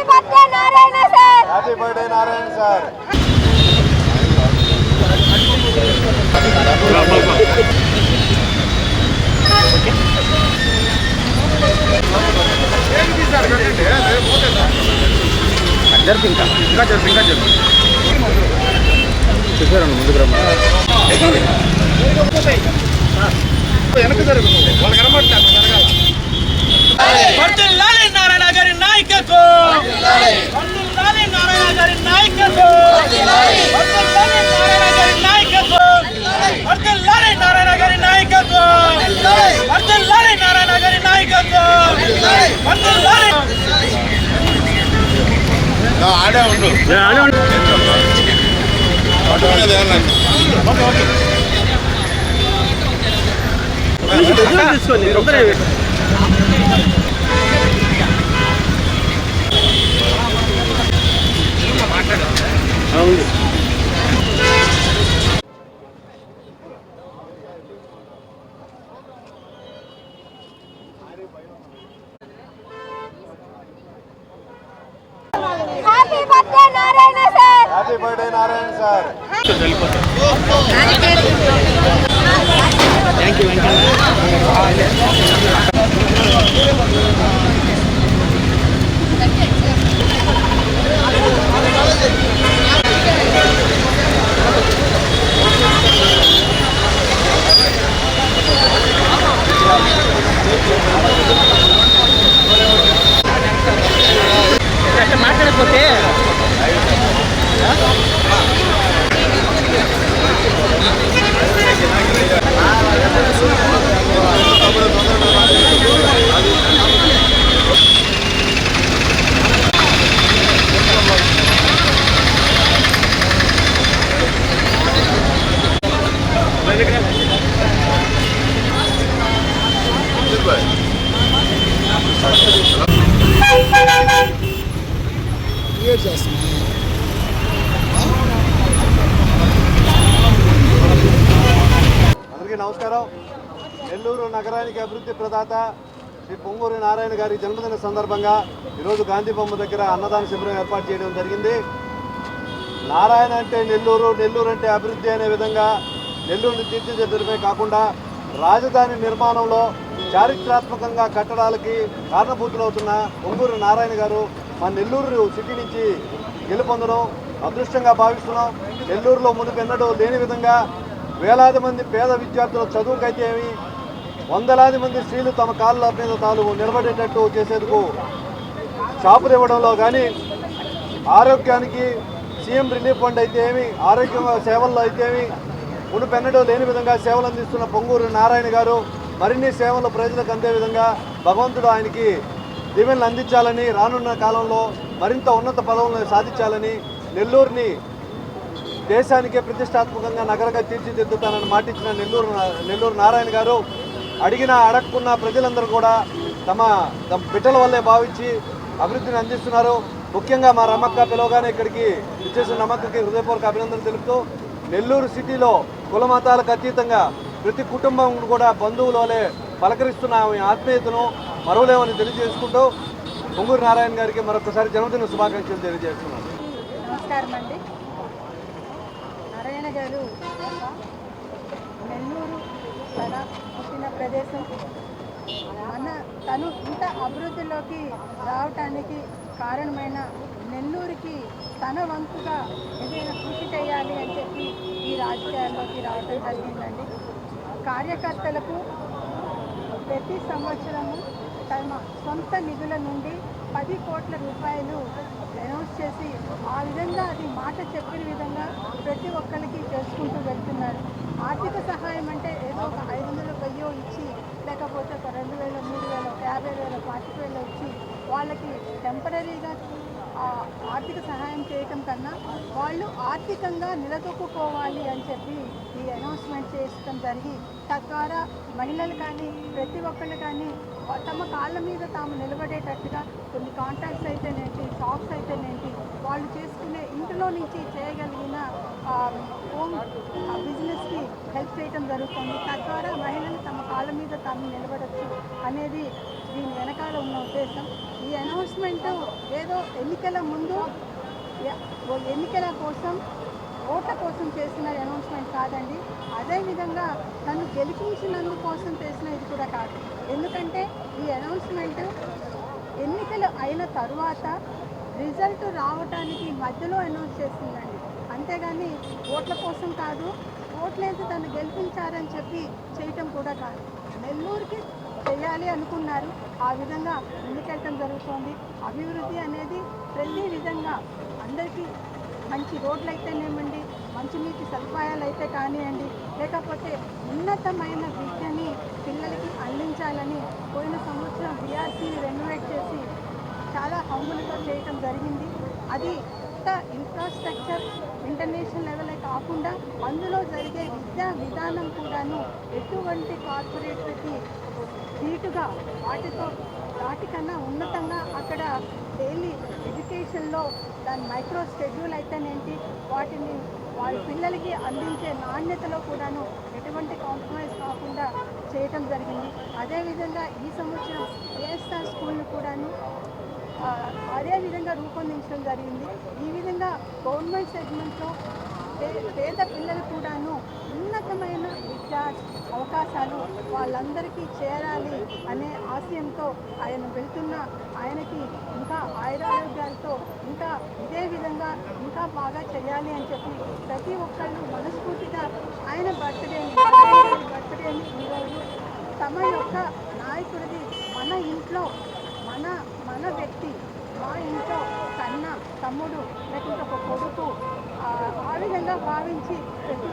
Birthday Narayana sir. Happy birthday Narayana sir. జరిపి ఇంకా జరిపి చూసారండి ముందుకు రమ్మ వెనక జరుగు వాళ్ళు కనబడతారు నారాయణ గారి నాయకత్వం, నారాయణ గారి నాయకత్వం, నారాయణ గారి నాయకత్వం, నారాయణ గారి నాయకత్వం, నారాయణ గారి నాయకత్వం. ఆడే ఉండు తీసుకోండి అవును happy birthday Narayana sir. Happy birthday Narayana sir. Thank you మాట్లాడకపోతే అందరికీ నమస్కారం. నెల్లూరు నగరానికి అభివృద్ధి ప్రదాత శ్రీ పొంగూరు నారాయణ గారి జన్మదిన సందర్భంగా ఈరోజు గాంధీ బొమ్మ దగ్గర అన్నదాన శిబిరం ఏర్పాటు చేయడం జరిగింది. నారాయణ అంటే నెల్లూరు, నెల్లూరు అంటే అభివృద్ధి అనే విధంగా నెల్లూరుని తీర్చిదిద్దడమే కాకుండా రాజధాని నిర్మాణంలో చారిత్రాత్మకంగా కట్టడాలకి కారణభూతులవుతున్న పొంగూరు నారాయణ గారు మా నెల్లూరు సిటీ నుంచి గెలుపొందడం అదృష్టంగా భావిస్తున్నాం. నెల్లూరులో మునుపెన్నడూ లేని విధంగా వేలాది మంది పేద విద్యార్థుల చదువుకైతే ఏమి, వందలాది మంది స్త్రీలు తమ కాళ్ళ మీద తాను నిలబడేటట్టు చేసేందుకు షాపులు ఇవ్వడంలో కానీ, ఆరోగ్యానికి సీఎం రిలీఫ్ ఫండ్ అయితే ఏమి, ఆరోగ్య సేవల్లో అయితే ఏమి మునుపెన్నడూ లేని విధంగా సేవలు అందిస్తున్న పొంగూరు నారాయణ గారు మరిన్ని సేవలు ప్రజలకు అందే విధంగా భగవంతుడు ఆయనకి దీవెనలు అందించాలని, రానున్న కాలంలో మరింత ఉన్నత పదవులను సాధించాలని, నెల్లూరుని దేశానికే ప్రతిష్టాత్మకంగా నగరంగా తీర్చిదిద్దుతానని మాటిచ్చిన నెల్లూరు నారాయణ గారు అడిగినా అడగకున్న ప్రజలందరూ కూడా తమ బిడ్డల వల్లే భావించి అభివృద్ధిని అందిస్తున్నారు. ముఖ్యంగా మా రమక్క పిలవగానే ఇక్కడికి ఇచ్చేసిన రమక్కకి హృదయపూర్వక అభినందనలు తెలుపుతూ, నెల్లూరు సిటీలో కుల మతాలకు అతీతంగా ప్రతి కుటుంబం కూడా బంధువులే పలకరిస్తున్న ఆత్మీయతను మరవలేమని తెలియజేసుకుంటూ పొంగూరు నారాయణ గారికి మరొకసారి జన్మదిన శుభాకాంక్షలు తెలియజేస్తున్నాను. నమస్కారం అండి. నారాయణ గారు నెల్లూరు తన పుట్టిన ప్రదేశం, తను ఇంత అభివృద్ధిలోకి రావటానికి కారణమైన నెల్లూరుకి తన వంతుగా ఏదైనా కృషి చేయాలి అని చెప్పి ఈ రాజకీయాల్లోకి రావడం జరిగిందండి. కార్యకర్తలకు ప్రతి సంవత్సరము తమ సొంత నిధుల నుండి 10 కోట్ల రూపాయలు అనౌన్స్ చేసి ఆ విధంగా అది మాట చెప్పిన విధంగా ప్రతి ఒక్కరికి చేసుకుంటూ వెళ్తున్నారు. ఆర్థిక సహాయం అంటే ఏదో ఒక 500 1000 ఇచ్చి, లేకపోతే ఒక 2000 3000 50,000 40,000 ఇచ్చి వాళ్ళకి టెంపరీగా ఆర్థిక సహాయం చేయటం కన్నా వాళ్ళు ఆర్థికంగా నిలదొక్కుకోవాలి అని చెప్పి ఈ అనౌన్స్మెంట్ చేయడం జరిగి, తద్వారా మహిళలు కానీ ప్రతి ఒక్కళ్ళు కానీ తమ కాళ్ళ మీద తాము నిలబడేటట్టుగా కొన్ని కాంట్రాక్ట్స్ అయితేనేంటి, షాప్స్ అయితేనేంటి, వాళ్ళు చేసుకునే ఇంట్లో నుంచి చేయగలిగిన హోమ్ బిజినెస్కి హెల్ప్ చేయడం జరుగుతుంది. తద్వారా మహిళలు తమ కాళ్ళ మీద తాము నిలబడచ్చు అనేది దీని వెనకాల ఉన్న ఉద్దేశం. ఈ అనౌన్స్మెంట్ ఏదో ఎన్నికల ముందు ఎన్నికల కోసం ఓట్ల కోసం చేసిన అనౌన్స్మెంట్ కాదండి. అదేవిధంగా తను గెలిపించినందుకోసం చేసిన ఇది కూడా కాదు. ఎందుకంటే ఈ అనౌన్స్మెంట్ ఎన్నికలు అయిన తరువాత రిజల్ట్ రావటానికి మధ్యలో అనౌన్స్ చేస్తుందండి. అంతేగాని ఓట్ల కోసం కాదు, ఓట్లేసి తను గెలిపించారని చెప్పి చేయటం కూడా కాదు. నెల్లూరుకి చేయాలి అనుకున్నారు, ఆ విధంగా ముందుకెళ్ళటం జరుగుతోంది. అభివృద్ధి అనేది ప్రతి విధంగా అందరికీ మంచి రోడ్లు అయితేనేమండి, మంచినీటి సదుపాయాలు అయితే కానివ్వండి, లేకపోతే ఉన్నతమైన విద్యని పిల్లలకి అందించాలని పోయిన సంవత్సరం బీఆర్సీని రెనోవేట్ చేసి చాలా హంగులతో చేయటం జరిగింది. అది ఇన్ఫ్రాస్ట్రక్చర్ ఇంటర్నేషనల్ లెవెలే కాకుండా అందులో జరిగే విద్యా విధానం కూడాను ఎటువంటి కార్పొరేట్లకి ధీటుగా వాటికన్నా ఉన్నతంగా అక్కడ డైలీ ఎడ్యుకేషన్లో దాని మైక్రో షెడ్యూల్ అయితేనేంటి, వాటిని వాళ్ళ పిల్లలకి అందించే నాణ్యతలో కూడాను ఎటువంటి కాంప్రమైజ్ కాకుండా చేయటం జరిగింది. అదేవిధంగా ఈ సంవత్సరం ఏఎస్ఆర్ స్కూల్ని కూడాను అదే విధంగా రూపొందించడం జరిగింది. ఈ విధంగా గవర్నమెంట్ సెగ్మెంట్లో పేద పిల్లలు కూడాను ఉన్నతమైన విద్యా అవకాశాలు వాళ్ళందరికీ చేరాలి అనే ఆశయంతో ఆయన వెళ్తున్న ఆయనకి ఇంకా ఆయురారోగ్యాలతో ఇంకా ఇదే విధంగా ఇంకా బాగా చేయాలి అని చెప్పి ప్రతి ఒక్కళ్ళు మనస్ఫూర్తిగా ఆయన బర్త్డేని ఈరోజు తమ యొక్క నాయకుడిది మన ఇంట్లో మన వ్యక్తి, మా ఇంట్లో కన్న తమ్ముడు లేకుంటే ఒక కొడుకు ఆ విధంగా భావించి ప్రతి